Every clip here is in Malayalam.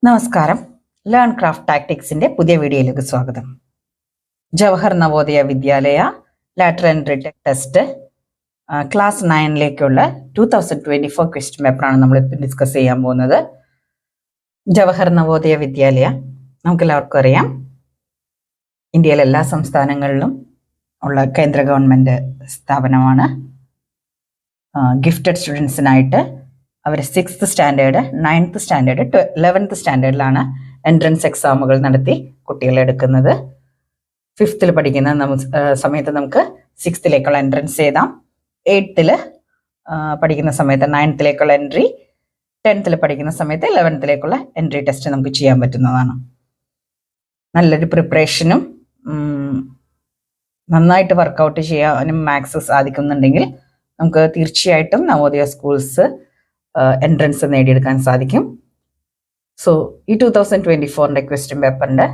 നമസ്കാരം. ലേൺ ക്രാഫ്റ്റ് ടാക്ടിക്സിന്റെ പുതിയ വീഡിയോയിലേക്ക് സ്വാഗതം. Jawahar Navodaya Vidyalaya lateral entry test class 9ലേക്കുള്ള 2024 ക്വസ്റ്റ്യൻ പേപ്പറാണ് നമ്മൾ ഡിസ്കസ് ചെയ്യാൻ പോകുന്നത്. ജവഹർ നവോദയ വിദ്യാലയ നമുക്കെല്ലാവർക്കും അറിയാം, ഇന്ത്യയിലെ എല്ലാ സംസ്ഥാനങ്ങളിലും ഉള്ള കേന്ദ്ര ഗവൺമെന്റ് സ്ഥാപനമാണ്. ഗിഫ്റ്റഡ് സ്റ്റുഡൻസിനായിട്ട് അവർ 6th standard, 9th standard, 11th സ്റ്റാൻഡേർഡിലാണ് എൻട്രൻസ് എക്സാമുകൾ നടത്തി കുട്ടികളെ എടുക്കുന്നത്. 5th പഠിക്കുന്ന സമയത്ത് നമുക്ക് 6th എൻട്രൻസ് എഴുതാം. 8th പഠിക്കുന്ന സമയത്ത് 9th എൻട്രി, 10th പഠിക്കുന്ന സമയത്ത് 11th എൻട്രി ടെസ്റ്റ് നമുക്ക് ചെയ്യാൻ പറ്റുന്നതാണ്. നല്ലൊരു പ്രിപ്പറേഷനും നന്നായിട്ട് വർക്കൗട്ട് ചെയ്യാനും മാത്സ് സാധിക്കുന്നുണ്ടെങ്കിൽ നമുക്ക് തീർച്ചയായിട്ടും നവോദയ സ്കൂൾസ് എൻട്രൻസ് നേടിയെടുക്കാൻ സാധിക്കും. സോ ഈ 2024 ക്വസ്റ്റ്യൻ പേപ്പറിന്റെ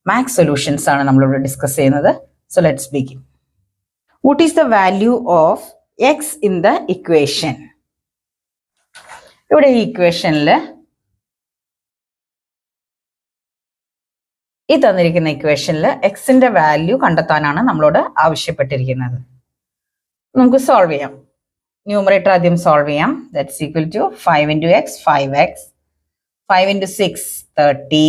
മാത്സ് സൊല്യൂഷൻസ് ആണ് നമ്മളിവിടെ ഡിസ്കസ് ചെയ്യുന്നത്. So let's begin. What is the value of X in the equation? ഇവിടെ ഈ ഇക്വേഷനിൽ ഈ തന്നിരിക്കുന്ന ഇക്വേഷനിൽ എക്സിന്റെ വാല്യൂ കണ്ടെത്താനാണ് നമ്മളോട് ആവശ്യപ്പെട്ടിരിക്കുന്നത്. നമുക്ക് സോൾവ് ചെയ്യാം. ന്യൂമറേറ്റർ ആദ്യം സോൾവ് ചെയ്യാം. That's equal to 5 into x 5x, 5 into 6 30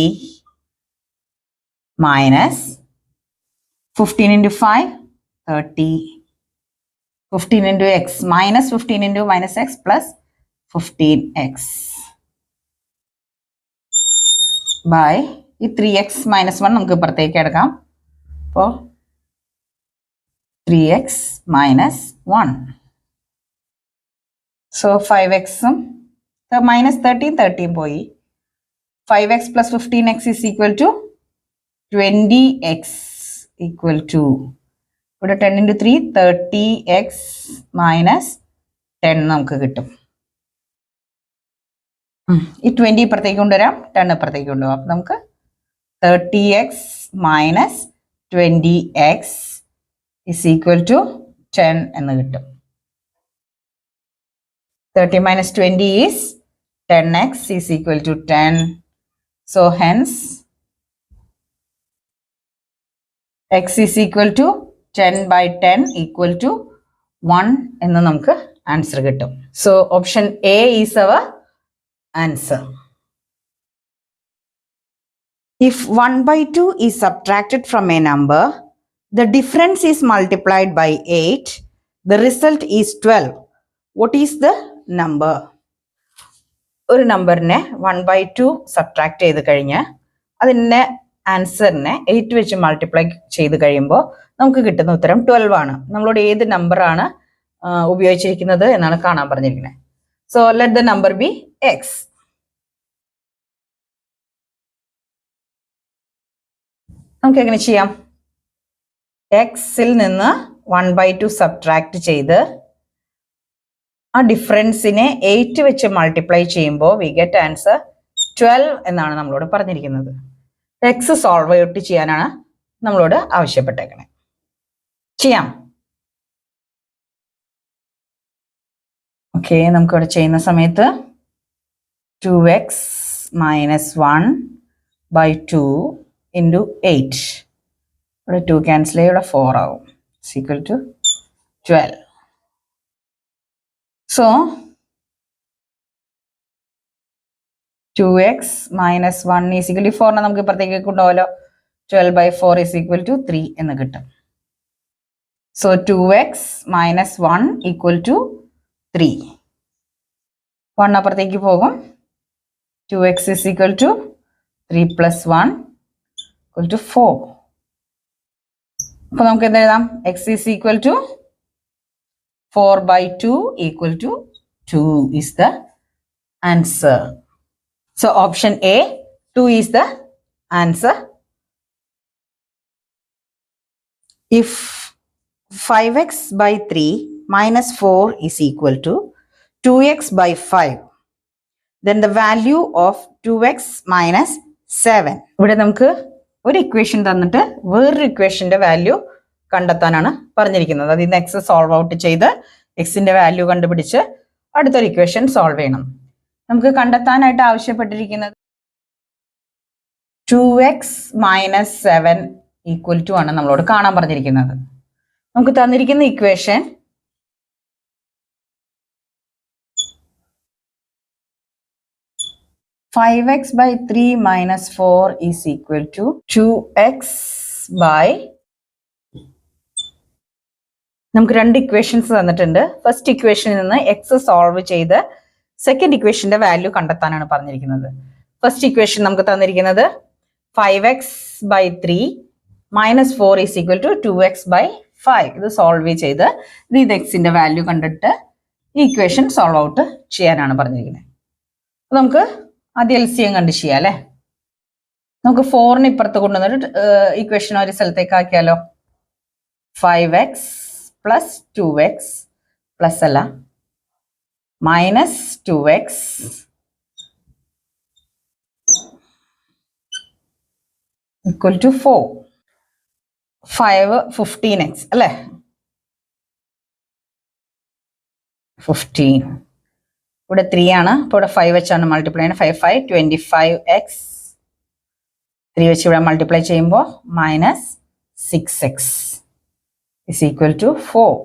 minus 15 into 5 30, 15 into x minus 15 into minus x plus 15x by ഈ 3x minus 1 നമുക്ക് ഇപ്പുറത്തേക്ക് എടുക്കാം. അപ്പോൾ 3x minus 1. So 5x minus 13 പോയി. 5x plus 15x is equal to 20x equal to, ഇവിടെ 10 into 3 30x minus 10 നമുക്ക് കിട്ടും. ഈ 20 ഇപ്പുറത്തേക്ക് കൊണ്ടുവരാം, 10 ഇപ്പുറത്തേക്ക് കൊണ്ടുപോകാം. അപ്പം നമുക്ക് 30x minus 20x is equal to 10 എന്ന് കിട്ടും. 30 minus 20 is 10x is equal to 10. So hence x is equal to 10 by 10 equal to 1 എന്ന് നമുക്ക് ആൻസർ കിട്ടും. So option A is our answer. If 1 by 2 is subtracted from a number, the difference is multiplied by 8, the result is 12. What is the number? ഒരു നമ്പറിനെ 1 by 2 സബ്ട്രാക്ട് ചെയ്ത് കഴിഞ്ഞ് അതിൻ്റെ ആൻസറിനെ 8 വെച്ച് മൾട്ടിപ്ലൈ ചെയ്ത് കഴിയുമ്പോൾ നമുക്ക് കിട്ടുന്ന ഉത്തരം 12 ആണ്. നമ്മളോട് ഏത് നമ്പറാണ് ഉപയോഗിച്ചിരിക്കുന്നത് എന്നാണ് കാണാൻ പറഞ്ഞിരിക്കുന്നത്. So let the number B X. നമുക്ക് എങ്ങനെ ചെയ്യാം? എക്സിൽ നിന്ന് 1 by 2 സബ്ട്രാക്ട് ചെയ്ത് ആ ഡിഫറൻസിനെ 8 വെച്ച് മൾട്ടിപ്ലൈ ചെയ്യുമ്പോൾ വി ഗെറ്റ് ആൻസർ 12 എന്നാണ് നമ്മളോട് പറഞ്ഞിരിക്കുന്നത്. എക്സ് സോൾവ് ഔട്ട് ചെയ്യാനാണ് നമ്മളോട് ആവശ്യപ്പെട്ടേക്കണേ. ചെയ്യാം. ഓക്കെ, നമുക്കിവിടെ ചെയ്യുന്ന സമയത്ത് 2x minus 1 by 2 into 8, ഇവിടെ 2 ക്യാൻസൽ ചെയ്യും, ഇവിടെ 4 ആവും. It's equal to 12. So 2x minus 1 is equal to 4 നമുക്ക് ഇപ്പുറത്തേക്ക് കൊണ്ടുപോകലോ. 12 by 4 is equal to 3 എന്ന് കിട്ടും. So 2x minus 1 equal to 3. 1 അപ്പുറത്തേക്ക് പോകും. 2x is equal to 3 plus 1 equal to 4. അപ്പോൾ നമുക്ക് എന്ത് എഴുതാം? x is equal to 4 by 2 equal to 2 is the answer. So option A, 2 is the answer. If 5x by 3 minus 4 is equal to 2x by 5, then the value of 2x minus 7. ഇവിടെ നമുക്ക് ഒരു ഇക്വേഷൻ തന്നിട്ട് വേറൊരു ഇക്വേഷന്റെ വാല്യൂ കണ്ടെത്താനാണ് പറഞ്ഞിരിക്കുന്നത്. അതിൽ നിന്ന് എക്സ് സോൾവ് ഔട്ട് ചെയ്ത് എക്സിന്റെ വാല്യൂ കണ്ടുപിടിച്ച് അടുത്തൊരു ഇക്വേഷൻ സോൾവ് ചെയ്യണം. നമുക്ക് കണ്ടെത്താനായിട്ട് ആവശ്യപ്പെട്ടിരിക്കുന്നത് 2x minus 7 equal to ആണ് നമ്മളോട് കാണാൻ പറഞ്ഞിരിക്കുന്നത്. നമുക്ക് തന്നിരിക്കുന്ന equation five x by 3 minus 4 is equal to 2x by നമുക്ക് രണ്ട് ഇക്വേഷൻസ് തന്നിട്ടുണ്ട്. ഫസ്റ്റ് ഇക്വേഷനിൽ നിന്ന് എക്സ് സോൾവ് ചെയ്ത് സെക്കൻഡ് ഇക്വേഷന്റെ വാല്യൂ കണ്ടെത്താനാണ് പറഞ്ഞിരിക്കുന്നത്. ഫസ്റ്റ് ഇക്വേഷൻ നമുക്ക് തന്നിരിക്കുന്നത് 5x by 3 minus 4 is equal to 2x by 5. ഇത് സോൾവ് ചെയ്ത് ഇത് എക്സിന്റെ വാല്യൂ കണ്ടിട്ട് ഈ ഇക്വേഷൻ സോൾവ് ഔട്ട് ചെയ്യാനാണ് പറഞ്ഞിരിക്കുന്നത്. നമുക്ക് ആദ്യം LCM കണ്ട് ചെയ്യാം അല്ലെ. നമുക്ക് 4ന് ഇപ്പുറത്ത് കൊണ്ടുവന്നിട്ട് ഇക്വേഷൻ ഒരു സ്ഥലത്തേക്ക് ആക്കിയാലോ. 5x plus 2x plus അല്ല minus 2x equal to 4. 5 15x അല്ലേ. 15 ഇവിടെ 3 ആണ്. അപ്പോൾ ഇവിടെ 5 വെച്ചാണ് മൾട്ടിപ്ലൈ ചെയ്യുന്നത്. 5 5 25x 3 വെച്ച് ഇവിടെ മൾട്ടിപ്ലൈ ചെയ്യുമ്പോൾ minus 6x is equal to 4.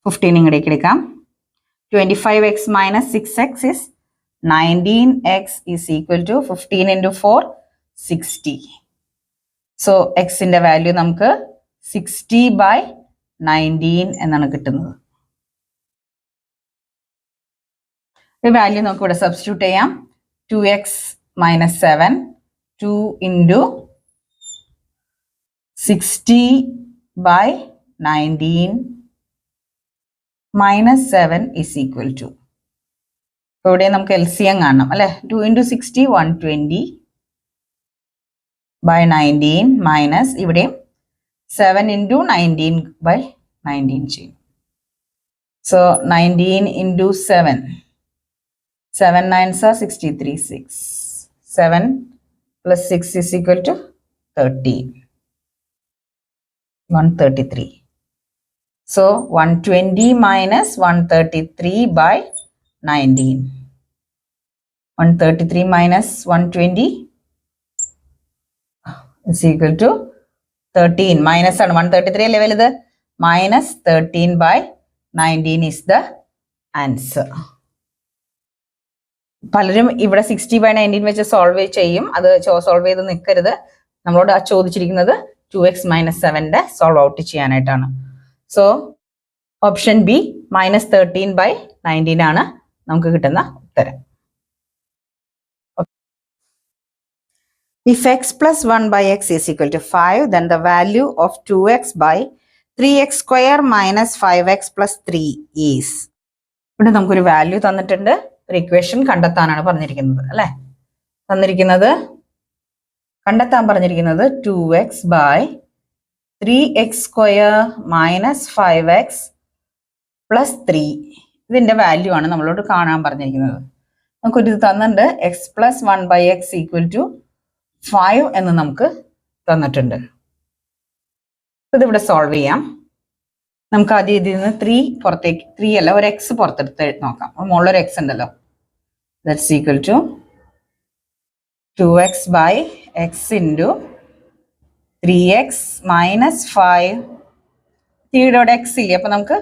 15 ഇങ്ങോട്ടേക്ക് എടുക്കാം. 25x minus 6x is 19x is equal to 15 into 4 60. So x ന്റെ വാല്യൂ നമുക്ക് 60 by 19 എന്നാണ് കിട്ടുന്നത്. ഈ വാല്യൂ നമുക്ക് ഇവിടെ സബ്സ്റ്റിറ്റ്യൂട്ട് ചെയ്യാം. 2x minus 7 2 into 60 by 19 minus 7 is equal to. ഇവിടെ നമുക്ക് LCM കാണണം അല്ലെ. 2 into 60 120 by 19 minus ഇവിടെ 7 into 19 by 19 ചെയ്യും. So 19 into 7 7 9s are 63 6 7 plus 6 is equal to 13 133. So 120 minus 133 by 19. 133 minus 120 is equal to 13. Minus ആണ് 133 ലെവൽ ഇത്. Minus 13 by 19 is the answer. പലരും ഇവിടെ 60 by 19 വെച്ച് സോൾവ് ചെയ്യും. അത് സോൾവ് ചെയ്ത് നിൽക്കരുത്. നമ്മളോട് ചോദിച്ചിരിക്കുന്നത് 2x minus 7ന്റെ സോൾവ് ഔട്ട് ചെയ്യാനായിട്ടാണ്. So option B minus 13 by 19 ആണ് നമുക്ക് കിട്ടുന്ന ഉത്തരം. If x plus 1 by x is equal to 5, then the value of 2x by 3x square minus 5x plus 3 is. ഇവിടെ നമുക്കൊരു വാല്യൂ തന്നിട്ടുണ്ട്. ഒരു ഇക്വേഷൻ കണ്ടെത്താനാണ് പറഞ്ഞിരിക്കുന്നത് അല്ലെ. കണ്ടെത്താൻ പറഞ്ഞിരിക്കുന്നത് 2x by 3x square minus 5x plus 3. ഇതിന്റെ വാല്യൂ ആണ് നമ്മളോട് കാണാൻ പറഞ്ഞിരിക്കുന്നത്. നമുക്കൊരു ഇത് തന്നിട്ടുണ്ട്. x plus 1 by x equal to 5 എന്ന് നമുക്ക് തന്നിട്ടുണ്ട്. ഇതിവിടെ സോൾവ് ചെയ്യാം. നമുക്ക് ആദ്യം ഇതിൽ നിന്ന് 3 പുറത്തേക്ക് 3 അല്ല ഒരു x പുറത്തെടുത്ത് നോക്കാം. മുകളിലൊരു x ഉണ്ടല്ലോ. That's equal to 2x by x into 3x minus 5. 3 x ഇല്ലേ. അപ്പൊ നമുക്ക്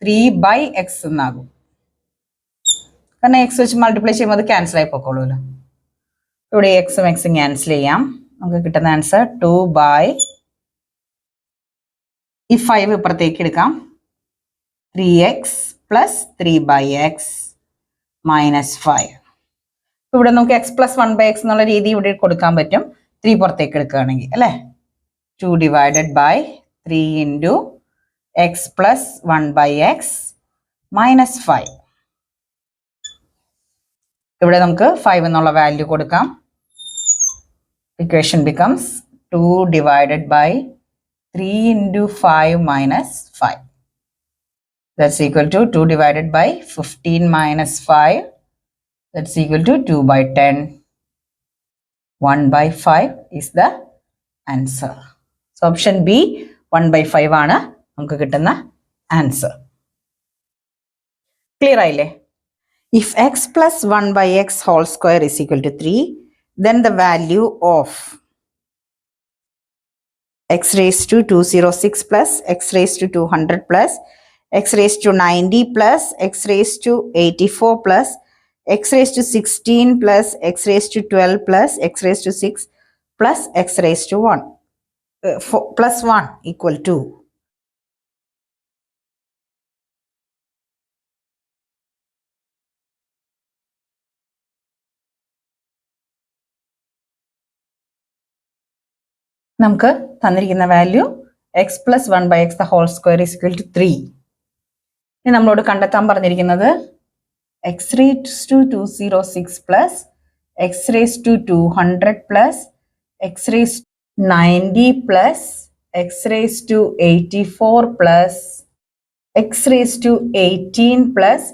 3 by x എന്നാകും. കാരണം x വെച്ച് മൾട്ടിപ്ലൈ ചെയ്യുമ്പോൾ അത് ക്യാൻസൽ ആയി പോക്കോളൂല്ലോ. ഇവിടെ എക്സും എക്സും ക്യാൻസൽ ചെയ്യാം. നമുക്ക് കിട്ടുന്ന ആൻസർ 2 by ഈ 5 ഇപ്പുറത്തേക്ക് എടുക്കാം. 3x plus 3 by x minus 5. ഇവിടെ നമുക്ക് x plus 1 by x എന്നുള്ള രീതി ഇവിടെ കൊടുക്കാൻ പറ്റും. 3 പുറത്തേക്ക് എടുക്കുകയാണെങ്കിൽ അല്ലേ. 2 divided by 3 into x plus 1 by x minus 5. ഇവിടെ നമുക്ക് 5 എന്നുള്ള വാല്യൂ കൊടുക്കാം. Equation becomes 2 divided by 3 into 5 minus 5. That's equal to 2 divided by 15 minus 5. That's equal to 2 by 10. 1 by 5 is the answer. So option B 1 by 5 ആണ് നമുക്ക് കിട്ടുന്ന ആൻസർ. ക്ലിയർ ആയില്ലേ? If x plus 1 by x whole square is equal to 3, then the value of x raised to 206 plus x raised to 200 plus x raised to 90 plus x raised to 84 plus x raised to 16 plus x raised to 12 plus x raised to 6 plus x raised to 1 plus 1 equal to നമുക്ക് തന്നിരിക്കുന്ന value x plus 1 by x the whole square is equal to 3. ഇനി നമ്മളോട് കണ്ടെത്താൻ പറഞ്ഞിരിക്കുന്നത് x raise to 206 plus x raise to 200 plus x raise 90 plus x raise to 84 plus x raise to 18 plus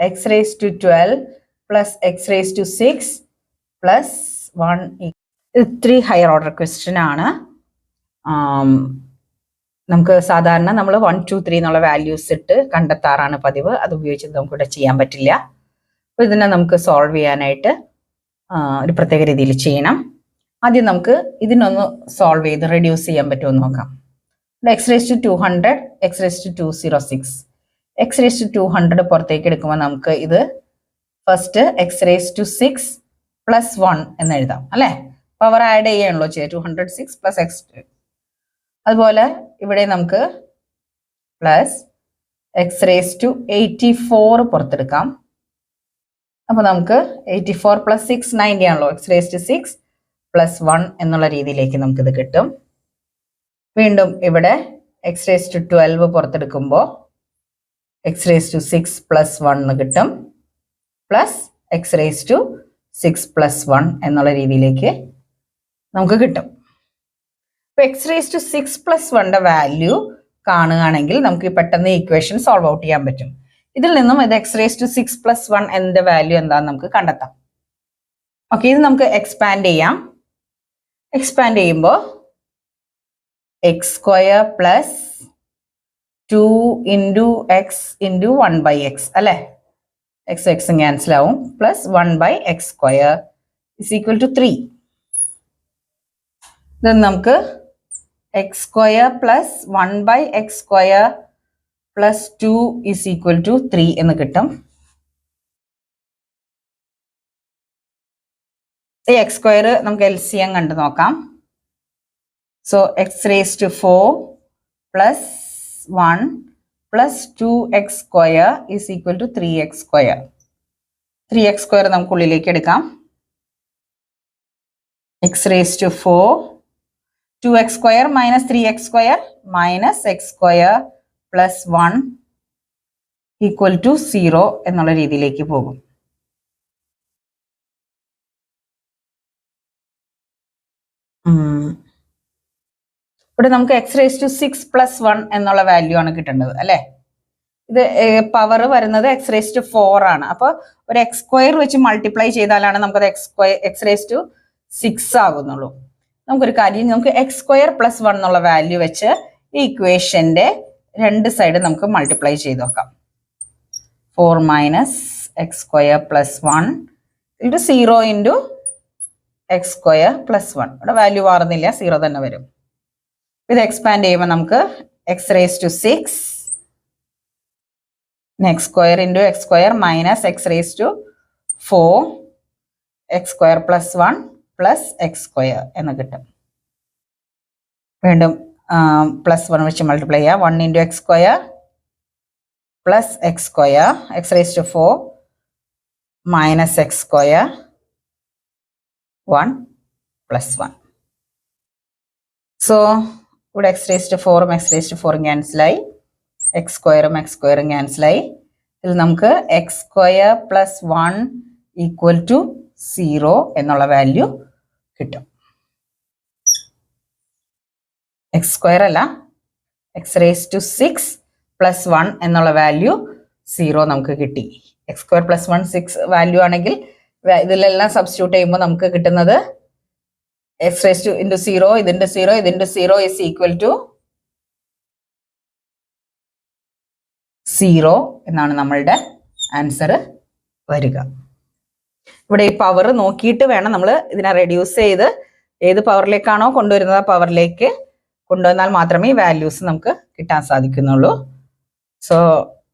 x raise to 12 plus x raise to 6 plus 1. ഇത്തിരി ഹയർ ഓർഡർ ക്വസ്റ്റ്യൻ ആണ്. നമുക്ക് സാധാരണ നമ്മൾ 1 2 3 എന്നുള്ള വാല്യൂസ് ഇട്ട് കണ്ടെത്താറാണ് പതിവ്. അത് ഉപയോഗിച്ച് നമുക്കിവിടെ ചെയ്യാൻ പറ്റില്ല. അപ്പോൾ ഇതിനെ നമുക്ക് സോൾവ് ചെയ്യാനായിട്ട് ഒരു പ്രത്യേക രീതിയിൽ ചെയ്യണം. ആദ്യം നമുക്ക് ഇതിനൊന്ന് സോൾവ് ചെയ്ത് റെഡ്യൂസ് ചെയ്യാൻ പറ്റുമോ നോക്കാം. X raise to 200 x raise to 206 x raise to 200 പുറത്തേക്ക് എടുക്കുമ്പോൾ നമുക്ക് ഇത് first x raise to 6 plus 1 എന്ന് എഴുതാം അല്ലേ. പവർ ആഡ് ചെയ്യാണല്ലോ ചെയ്യുക. 206 പ്ലസ് എക്സ്. അതുപോലെ ഇവിടെ നമുക്ക് പ്ലസ് എക്സ് റേസ് ടു 84 പുറത്തെടുക്കാം. അപ്പൊ നമുക്ക് 84 പ്ലസ് 6 90 ആണല്ലോ. എക്സ് റേസ് ടു 6 പ്ലസ് 1 എന്നുള്ള രീതിയിലേക്ക് നമുക്കിത് കിട്ടും. വീണ്ടും ഇവിടെ എക്സ് റേസ് ടു 12 പുറത്തെടുക്കുമ്പോൾ എക്സ് റേസ് ടു 6 പ്ലസ് 1 എന്ന് കിട്ടും. Plus x raise to 6 plus 1 എന്നുള്ള രീതിയിലേക്ക് നമുക്ക് കിട്ടും. ഇപ്പൊ എക്സ് റേസ് ടു 6 പ്ലസ് 1ന്റെ വാല്യൂ കാണുകയാണെങ്കിൽ നമുക്ക് പെട്ടെന്ന് ഇക്വേഷൻ സോൾവ് ഔട്ട് ചെയ്യാൻ പറ്റും. ഇതിൽ നിന്നും ഇത് എക്സ് റേസ് ടു 6 പ്ലസ് 1 എന്റെ വാല്യൂ എന്താണെന്ന് നമുക്ക് കണ്ടെത്താം. ഓക്കെ, ഇത് നമുക്ക് എക്സ്പാൻഡ് ചെയ്യാം. എക്സ്പാൻഡ് ചെയ്യുമ്പോൾ x square plus 2 into x into 1 by x അല്ലേ. എക്സ് എക്സും ക്യാൻസൽ ആവും. Plus 1 by x square is equal to 3. ഇത് നമുക്ക് x square plus 1 by x square plus 2 is equal to 3 എന്ന് കിട്ടും. ഈ എക്സ് സ്ക്വയർ നമുക്ക് LCM കണ്ടു നോക്കാം. So x raise to 4 plus 1 plus 2x square is equal to 3x square. 3x square നമുക്ക് ഉള്ളിലേക്ക് എടുക്കാം. X raise to 4 2x square minus 3x square minus x square plus 1 equal to 0 എന്നുള്ള രീതിയിലേക്ക് പോകും. ഇവിടെ നമുക്ക് എക്സ് റേസ് ടു 6 പ്ലസ് 1 എന്നുള്ള വാല്യൂ ആണ് കിട്ടേണ്ടത് അല്ലെ. ഇത് പവർ വരുന്നത് എക്സ് റേസ് ടു 4 ആണ്. അപ്പോൾ ഒരു എക്സ് സ്ക്വയർ വെച്ച് മൾട്ടിപ്ലൈ ചെയ്താലാണ് നമുക്കത് എക്സ് റേസ് ടു 6 ആകുന്നുള്ളൂ. നമുക്കൊരു കാര്യം, നമുക്ക് എക്സ് സ്ക്വയർ പ്ലസ് 1 എന്നുള്ള വാല്യൂ വെച്ച് ഈ ഇക്വേഷന്റെ രണ്ട് സൈഡ് നമുക്ക് മൾട്ടിപ്ലൈ ചെയ്ത് നോക്കാം. 4 minus x square plus 1 into 0 into x square plus 1. ഇവിടെ വാല്യൂ മാറുന്നില്ല, 0 തന്നെ വരും. ഇത് എക്സ്പാൻഡ് ചെയ്യുമ്പോൾ നമുക്ക് x raise to 6 x square into x square minus x raise to 4 x square plus 1 plus x square എന്ന് കിട്ടും. വീണ്ടും പ്ലസ് 1 വെച്ച് മൾട്ടിപ്ലൈ ചെയ്യാം. 1 into x square plus x square x raise to 4 minus x square 1 plus 1. So ഇവിടെ എക്സ് റേസ് ടു 4ഉം എക്സ് റേസ് ടു 4ഉം ക്യാൻസലായി. എക്സ് സ്ക്വയറും ക്യാൻസലായി. ഇതിൽ നമുക്ക് x square plus 1 equal to 0 എന്നുള്ള വാല്യൂ കിട്ടും. എക്സ് സ്ക്വയർ അല്ല, എക്സ് റേസ് ടു 6 പ്ലസ് 1 എന്നുള്ള വാല്യൂ 0 നമുക്ക് കിട്ടി. എക്സ് സ്ക്വയർ പ്ലസ് 1 6 വാല്യൂ ആണെങ്കിൽ ഇതിലെല്ലാം സബ്സ്റ്റിറ്റ്യൂട്ട് ചെയ്യുമ്പോൾ നമുക്ക് കിട്ടുന്നത് എക്സ് റേസ് ടു ഇൻറ്റു 0 ഇതിൻ്റെ 0 ഇതിൻ്റെ 0 ഇസ് ഈക്വൽ ടു 0 എന്നാണ് നമ്മളുടെ ആൻസർ വരിക. ഇവിടെ ഈ പവർ നോക്കിയിട്ട് വേണം നമ്മൾ ഇതിനെ റെഡ്യൂസ് ചെയ്ത് ഏത് പവറിലേക്കാണോ കൊണ്ടുവരുന്നത് ആ പവറിലേക്ക് കൊണ്ടുവന്നാൽ മാത്രമേ ഈ വാല്യൂസ് നമുക്ക് കിട്ടാൻ സാധിക്കുന്നുള്ളൂ. സോ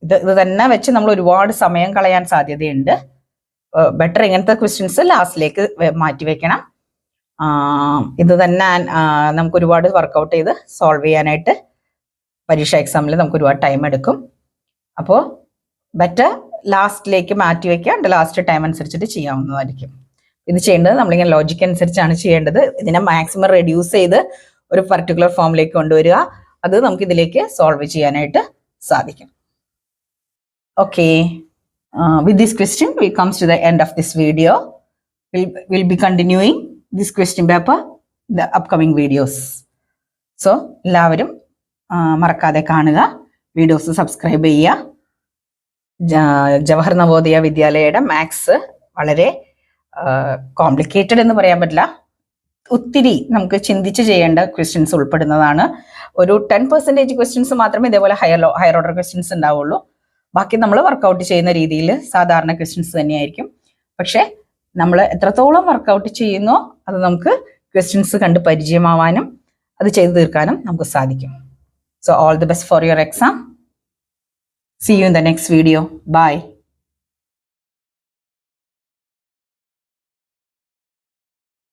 ഇത് തന്നെ വെച്ച് നമ്മൾ ഒരുപാട് സമയം കളയാൻ സാധ്യതയുണ്ട്. ബെറ്റർ ഇങ്ങനത്തെ ക്വസ്റ്റ്യൻസ് ലാസ്റ്റിലേക്ക് മാറ്റി വെക്കണം. ഇത് തന്നെ നമുക്ക് ഒരുപാട് വർക്കൗട്ട് ചെയ്ത് സോൾവ് ചെയ്യാനായിട്ട് പരീക്ഷ എക്സാമിൽ നമുക്ക് ഒരുപാട് ടൈം എടുക്കും. അപ്പോൾ ബെറ്റർ ലാസ്റ്റിലേക്ക് മാറ്റി വെക്കുക, ലാസ്റ്റ് ടൈം അനുസരിച്ചിട്ട് ചെയ്യാവുന്നതായിരിക്കും. ഇത് ചെയ്യേണ്ടത് നമ്മളിങ്ങനെ ലോജിക്ക് അനുസരിച്ചാണ് ചെയ്യേണ്ടത്. ഇതിനെ മാക്സിമം റെഡ്യൂസ് ചെയ്ത് ഒരു പർട്ടിക്കുലർ ഫോമിലേക്ക് കൊണ്ടുവരിക. അത് നമുക്ക് ഇതിലേക്ക് സോൾവ് ചെയ്യാനായിട്ട് സാധിക്കും. Okay, with this question we comes to the end of this video. We'll be continuing this question paper in the upcoming videos. So എല്ലാവരും മറക്കാതെ കാണുക, വീഡിയോസ് സബ്സ്ക്രൈബ് ചെയ്യുക. ജവഹർ നവോദയ വിദ്യാലയയുടെ മാത്സ് വളരെ കോംപ്ലിക്കേറ്റഡ് എന്ന് പറയാൻ പറ്റില്ല, ഒത്തിരി നമുക്ക് ചിന്തിച്ച് ചെയ്യേണ്ട ക്വസ്റ്റ്യൻസ് ഉൾപ്പെടുന്നതാണ്. ഒരു 10% ക്വസ്റ്റ്യൻസ് മാത്രമേ ഇതേപോലെ ഹയർ ഓർഡർ ക്വസ്റ്റ്യൻസ് ഉണ്ടാവുള്ളൂ. ബാക്കി നമ്മൾ വർക്കൗട്ട് ചെയ്യുന്ന രീതിയിൽ സാധാരണ ക്വസ്റ്റ്യൻസ് തന്നെയായിരിക്കും. പക്ഷെ നമ്മൾ എത്രത്തോളം വർക്കൗട്ട് ചെയ്യുന്നോ അത് നമുക്ക് ക്വസ്റ്റ്യൻസ് കണ്ട് പരിചയമാവാനും അത് ചെയ്തു തീർക്കാനും നമുക്ക് സാധിക്കും. So all the best for your exam. See you in the next video. Bye.